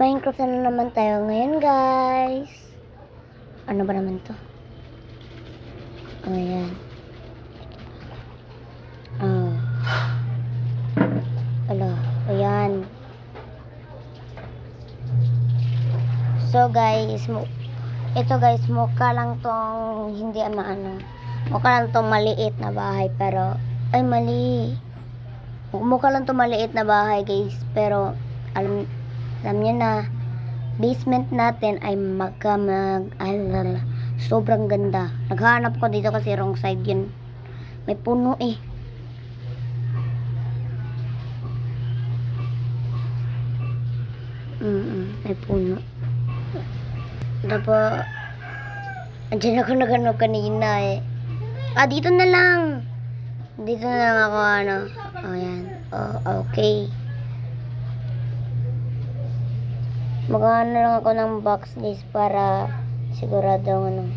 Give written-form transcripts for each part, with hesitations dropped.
Minecraft na naman tayo ngayon, guys. Ano ba naman to? Ayan. Ayan. So, guys, ito guys, mukha lang tong hindi mukha lang tong maliit na bahay, pero ay mali. Mukha lang tong maliit na bahay, guys, pero alam niyo na, basement natin ay sobrang ganda. Naghahanap ko dito kasi wrong side yun. May puno eh. May puno. Tapos, andyan ako naghanap kanina eh. Dito na lang. Dito na lang ako Ayan. Okay. Maghahanap na lang ako ng box list para siguradong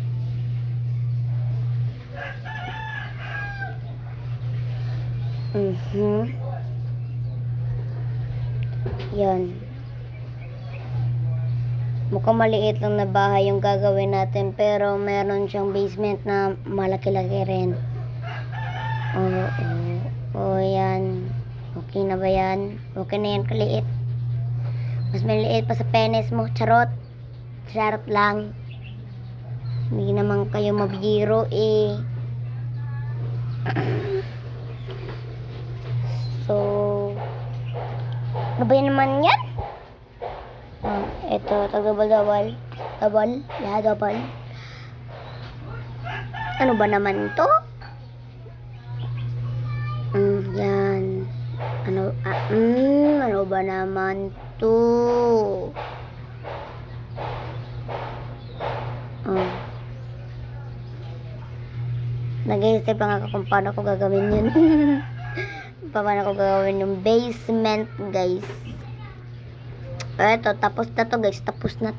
Yan. Mukhang maliit lang na bahay yung gagawin natin, pero meron siyang basement na malaki-laki rin. Yan. Okay na ba yan? Okay na yan kaliit. Mas maliit pa sa penis mo. Charot. Charot lang. Hindi naman kayo mabiro eh. So, ano ba yun naman yan? Ito, double. Ano ba naman to? Yan. Ano ba naman to? Nag-iisip lang ako kung paano ko gagawin yun. Paano ko gagawin yung basement, guys. Eto, tapos na to, guys. Tapos na.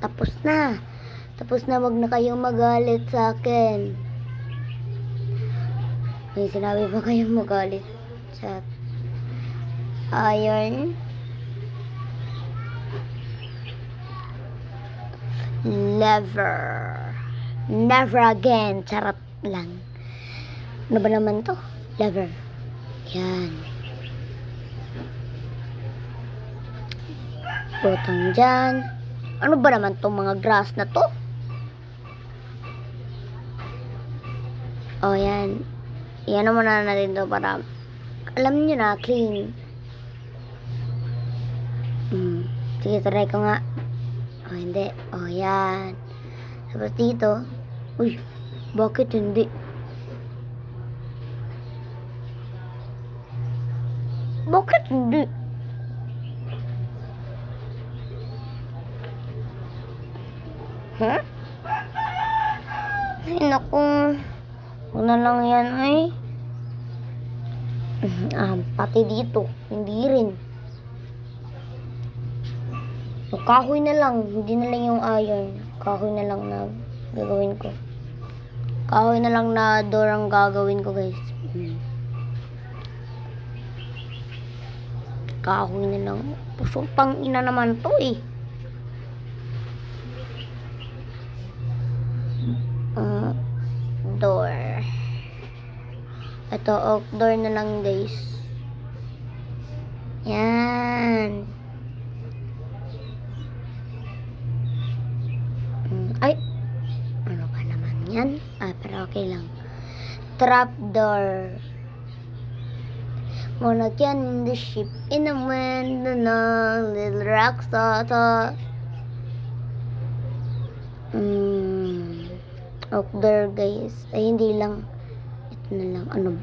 Wag na kayong magalit sa akin. May sinabi ba kayong magalit sa iron? Never again. Charot lang. Ano ba naman to? Lever. Yan. Butang dyan. Ano ba naman tong mga grass na to? Yan. Yan naman na natin to para alam nyo na, clean. Sige, try ko nga. Hindi. Yan. Tapos dito. Uy, bakit hindi? Bakit hindi? Ay, naku. Huwag na lang yan, ay. Pati dito. Hindi rin. Kahoy na lang. Hindi na lang yung iron. Kahoy na lang na gagawin ko. Kahoy na lang na door ang gagawin ko, guys. Kahoy na lang. Pusong pang ina naman to eh. Door. Ito, oak door na lang, guys. Yan. Ay. Ano ba naman yan? Pero okay lang. Trap door. Monagyan in the ship in the wind, little rocks, Outdoor, guys. Ay, hindi lang. Ito na lang.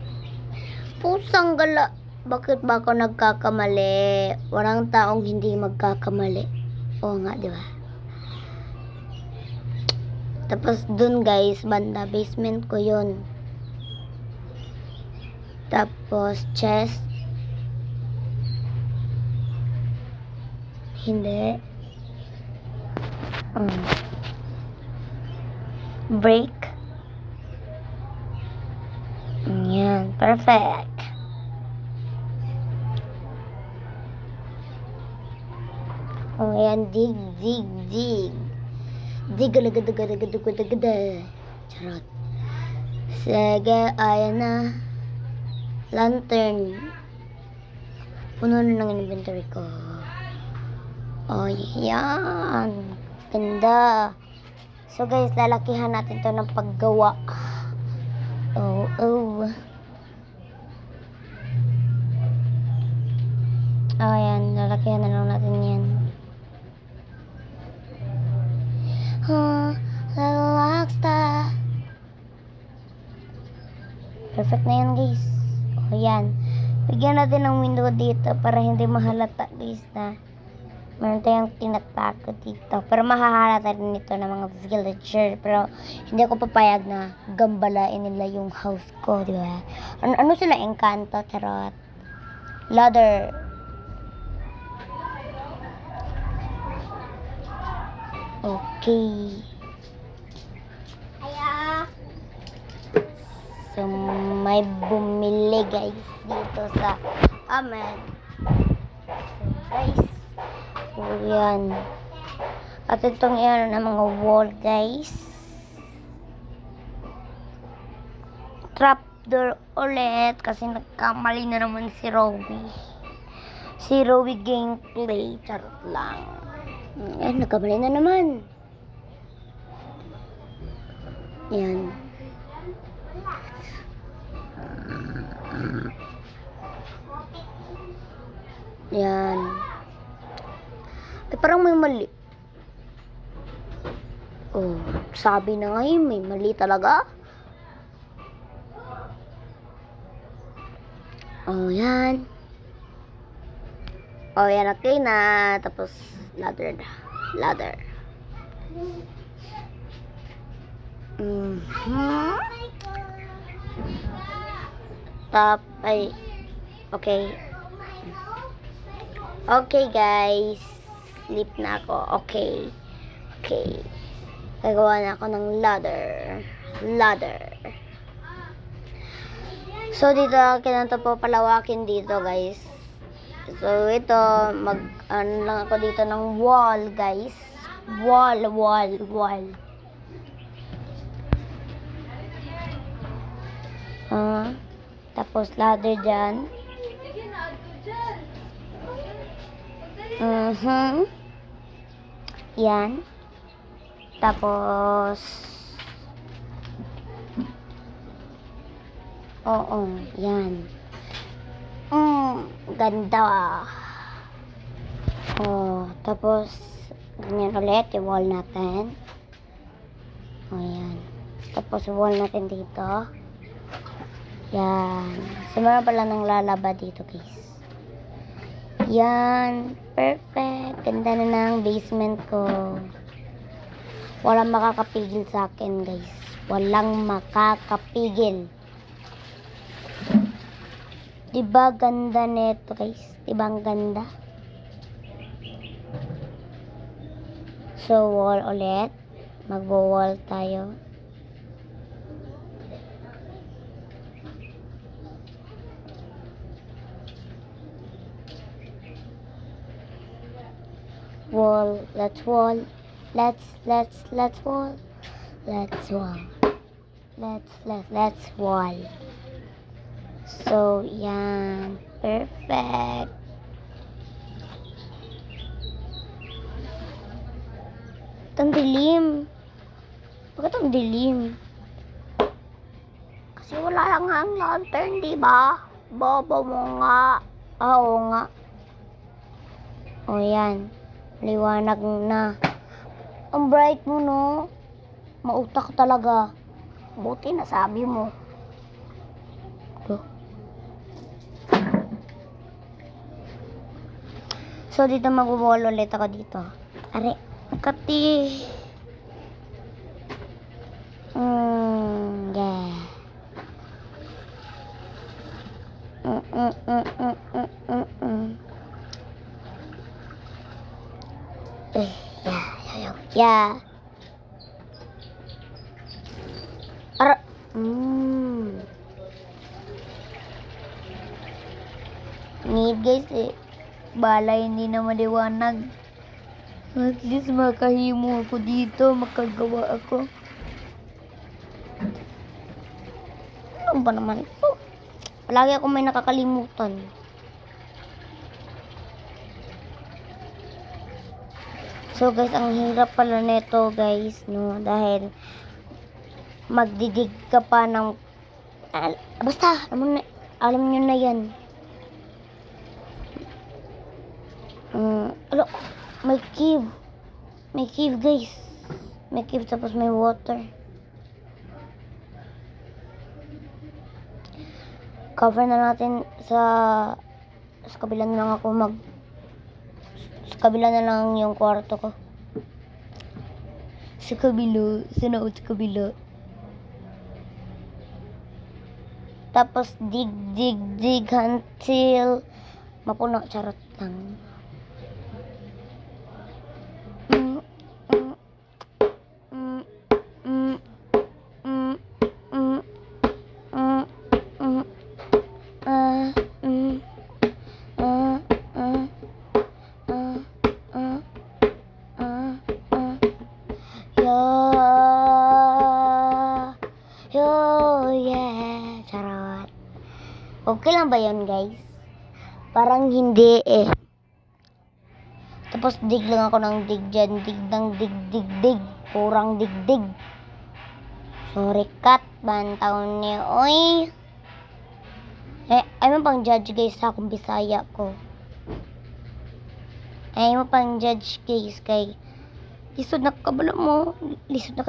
Pusang gala. Bakit ba ako nagkakamali? Walang taong hindi magkakamali. Oo nga, di ba? Tapos dun, guys, banda, basement ko yun. Tapos, chest. Hindi. Break. Yan. Perfect. Ayan, dig, dig, dig. Dig-gada-gada-gada-gada-gada. Charot. Sige, ayan na. Lantern. Puno na ng inventory ko. Oh, yan. Ganda. So guys, lalakihan natin to ng paggawa. Oh, oh. Ayan, lalakihan na lang natin yan. Relax ta. Perfect na yan guys. O yan. Bigyan natin ng window dito para hindi mahalata guys na meron tayong tinatago dito. Pero mahahalata rin ito ng mga villager. Pero hindi ako papayag na gambalain nila yung house ko, di ba? Ano sila? Encanto, charot. Ladder. Okay. So, may bumili guys dito sa amin. So, guys. So, yan. At itong yan ng mga wall guys. Trapdoor ulit kasi nagkamali na naman si Rowie. Si Rowie gameplay. Charot lang. Ay, nagkamali na naman. Yan. Yan. Ay, parang may mali. Oh, sabi na ngayon, may mali talaga. Oh, yan. Oh, yan. Okay na. Tapos, ladder. Ladder. Ay, okay. Okay, guys. Sleep na ako. Okay. Okay. Gagawa na ako ng ladder. Ladder. So, dito, kinanto po palawakin dito, guys. So, ito, ano lang ako dito ng wall, guys. Wall. Tapos, ladder dyan. Yan. Tapos, oo, yan. Ganda. Oh, tapos, ganyan ulit, yung wall natin. Oh, yan. Tapos, wall natin dito. Yan. So, meron pala ng lalaba dito, guys. Yan. Perfect. Ganda na ng basement ko. Walang makakapigil sa akin, guys. Walang makakapigil. Diba ganda nito, guys? Diba ang ganda? So, wall ulit. Magwo-wall tayo. Wall. Let's wall. Let's wall. Let's wall. Let's wall. So, yan. Perfect. Ang dilim. Bakit ang dilim? Kasi wala lang nga ang lantern, di ba? Bobo mo nga. Oo nga. O, yan. Liwanag na. Ang bright mo, no? Mautak talaga. Buti na sabi mo. So, dito mag-wall ulit ako dito. Are, kati. Yeah. Yeah. Ara. Need guys eh. Balay hindi na maliwanag. At least makahimo ako dito, makagawa ako. Ano ba naman ito? Palagi ako may nakakalimutan. So guys, ang hirap pala nito guys, no? Dahil magdidig ka pa ng basta, alam nyo na yan. Ano, may cave. May cave guys. May cave tapos may water. Cover na natin sa kabila na lang ako sa kabila na lang yung kwarto ko. Sa kabila, sa kabila. Tapos dig until mapuno. Charot lang. Yeah. Charot. Okay lang ba yun guys? Parang hindi eh. Tapos dig lang ako ng dig dyan. Dig. Purang dig. Sorry cut. Bantaw niya. Oy. Ay mo pang judge guys sa akong Bisaya ko. Ay mo pang judge guys kay lisod na kabalo mo. Lisod na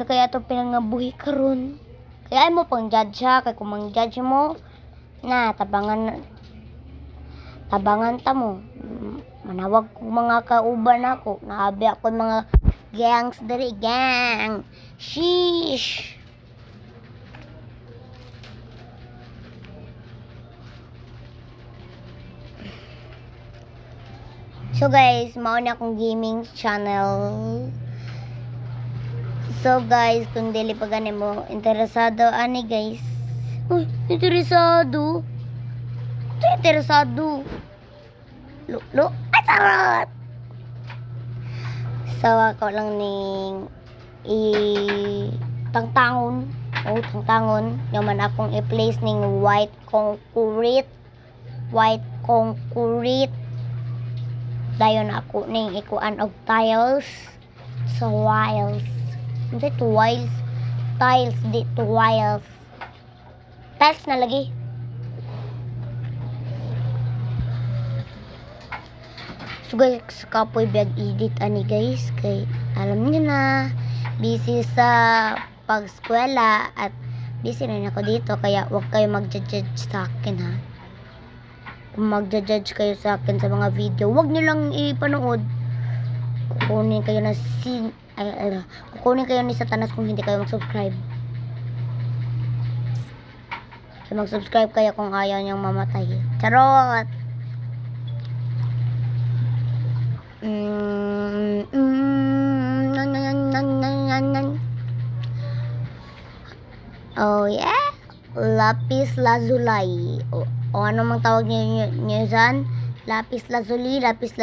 kaya ito pinangabuhi karon. Kaya ay mo pang judge ha. Kaya kung mang judge mo na tabangan ta mo. Manawag ko mga kauban ako. Naabi ako mga gangs dari gang. Sheesh. So guys, mauna akong gaming channel. So guys, kung dili pa gani mo interesado ani guys. Uy, interesado. Lo, ay tarot. So ako lang ning tangtangon. Tangtangon. Yaman akong i-place ning white concrete. Dayon ako ning ikuan og tiles sa wiles. Hindi tiles. Tiles di wiles. Tiles na lagi. So guys, kapoy biag edit ani guys kay alam niyo na busy sa pag-eskwela at busy na ako dito kaya wag kayo mag-judge sa akin ha. Kung mag-judge kayo sa akin sa mga video, wag niyo lang ipanood. Kukunin kayo ni Satanas kung hindi kayo mag-subscribe. So, mag-subscribe kayo kung ayaw niyang mamatay. Charot! Oh yeah, lapis lazuli. O ano mang tawag niyo dyan? Lapis lazuli, lapis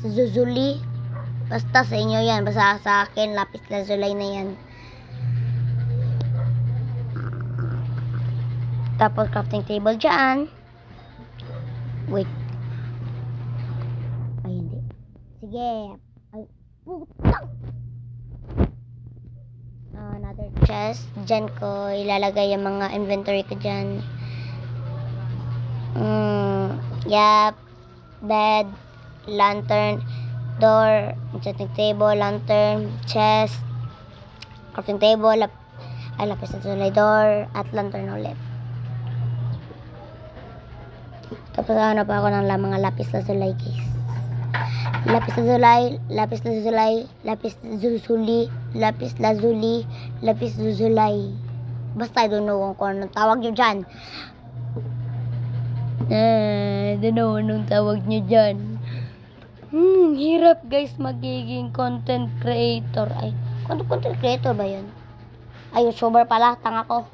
zuzuli. Basta sa inyo yan, basta sa akin lapis lazuli na yan. Tapos crafting table dyan. Wait. Ay hindi. Sige. Ay putang. Another chest. Dyan ko ilalagay yung mga inventory ko dyan. Yep. Bed. Lantern. Door. Enchanting table. Lantern. Chest. Crafting table. Lapis na tulay. Door. At lantern ulit. Tapos ano pa ako ng mga lapis lazuli guys. Lapis lazuli. Basta I don't know kung anong tawag nyo dyan. I don't know anong tawag nyo dyan. Hirap guys magiging content creator. Ay, content creator ba yun? Ay, YouTuber pala. Tanga ko.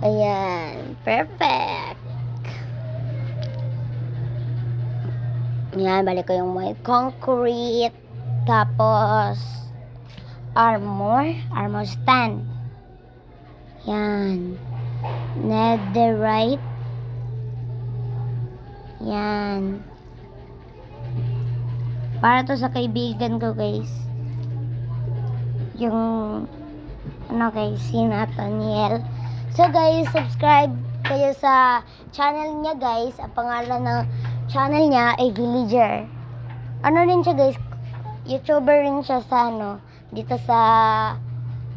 Ayan. Perfect. Yan, balik ko yung white concrete. Tapos, armor stand. Yan. Netherite. Yan. Para to sa kaibigan ko, guys. Yung, ano guys, si Nathaniel. So guys, subscribe kayo sa channel niya, guys. Ang pangalan ng channel niya ay Villager. Ano rin siya, guys? YouTuber rin siya sa dito sa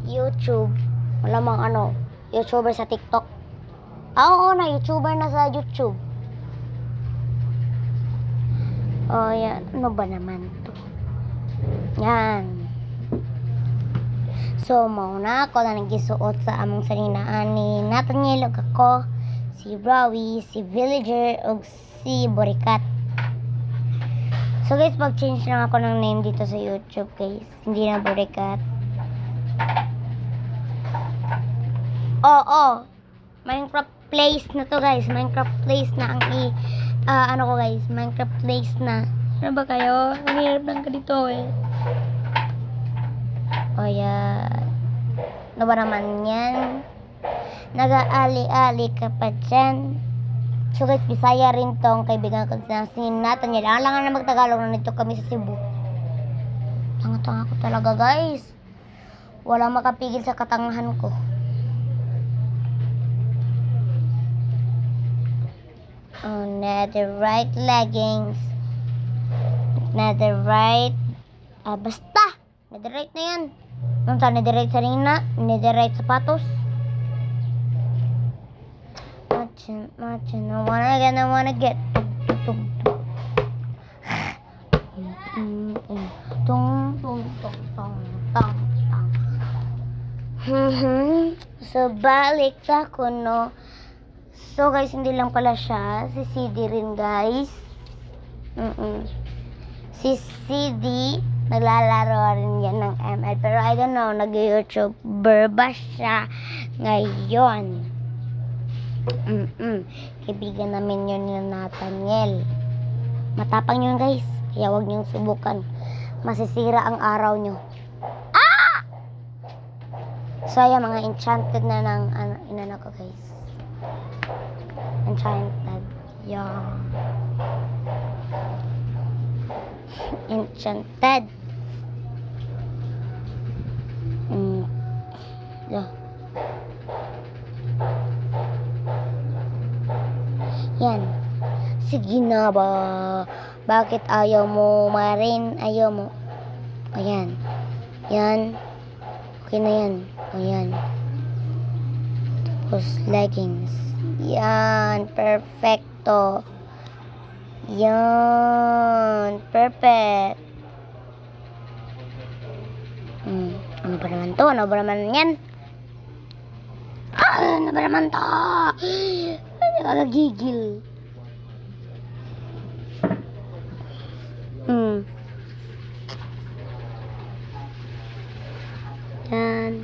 YouTube. Wala mang YouTuber sa TikTok. Oo na, YouTuber na sa YouTube. Oh, yan. Ano ba naman to? Yan. So, mauna ako na nagisuot sa among salinaan ni Nathaniel ug ako, si Brawi, si Villager, ug si Borikat. So, guys, mag-change lang ako ng name dito sa YouTube, guys. Hindi na Borikat. Oo. Minecraft place na to, guys. Minecraft place na ang guys. Minecraft place na. Ano ba kayo? Ang hirap lang ka dito, eh. O, yan. Ano ba naman yan? Nag-aali-ali ka pa dyan. So, guys, Bisaya rin tong kaibigan ko na si Nathaniel. Ang langan na magtagalog na nito kami sa Cebu. Tanga-tanga ko talaga, guys. Wala makapigil sa katangahan ko. Oh, netherite leggings. Netherite. Basta. Netherite na yan. Ano sa netherite sarina? Netherite sapatos. Machin. I wanna get. So, balik ako, no? So, guys, hindi lang pala siya. Si CD rin, guys. Si CD, naglalaro rin yan ng ML. Pero, I don't know, nag-YouTuber ba siya ngayon? Kaibigan namin yun yung Nathaniel. Matapang yun, guys. Kaya huwag niyong subukan. Masisira ang araw niyo. So, ayan, mga enchanted na ng inano ko, guys. Enchanted. Yeah. Enchanted. Yeah. Yan. Sige na ba? Bakit ayaw mo, Marin? Ayaw mo. Ayan. Yan. Okay na yan. Ayan. Tapos, leggings. Yan. Perfecto. Yan. Perfect. Ano ba naman to? Ano ba naman yan? Ano ba naman to? Nakakagigil. Yan.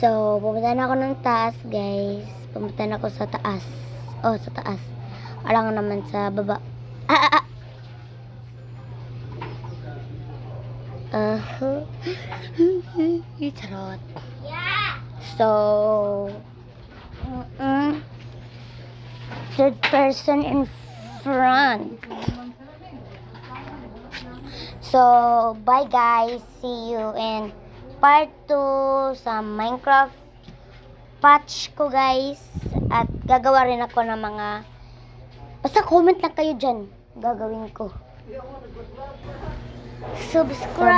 So, pumunta na ako ng taas, guys. Pumunta na ako sa taas. Oh, sa taas. Alam nga naman sa baba. Charot. So, third person in front. So, bye guys. See you in part 2 sa Minecraft patch ko, guys. At gagawa rin ako ng mga, basta comment lang kayo dyan, gagawin ko. Subscribe!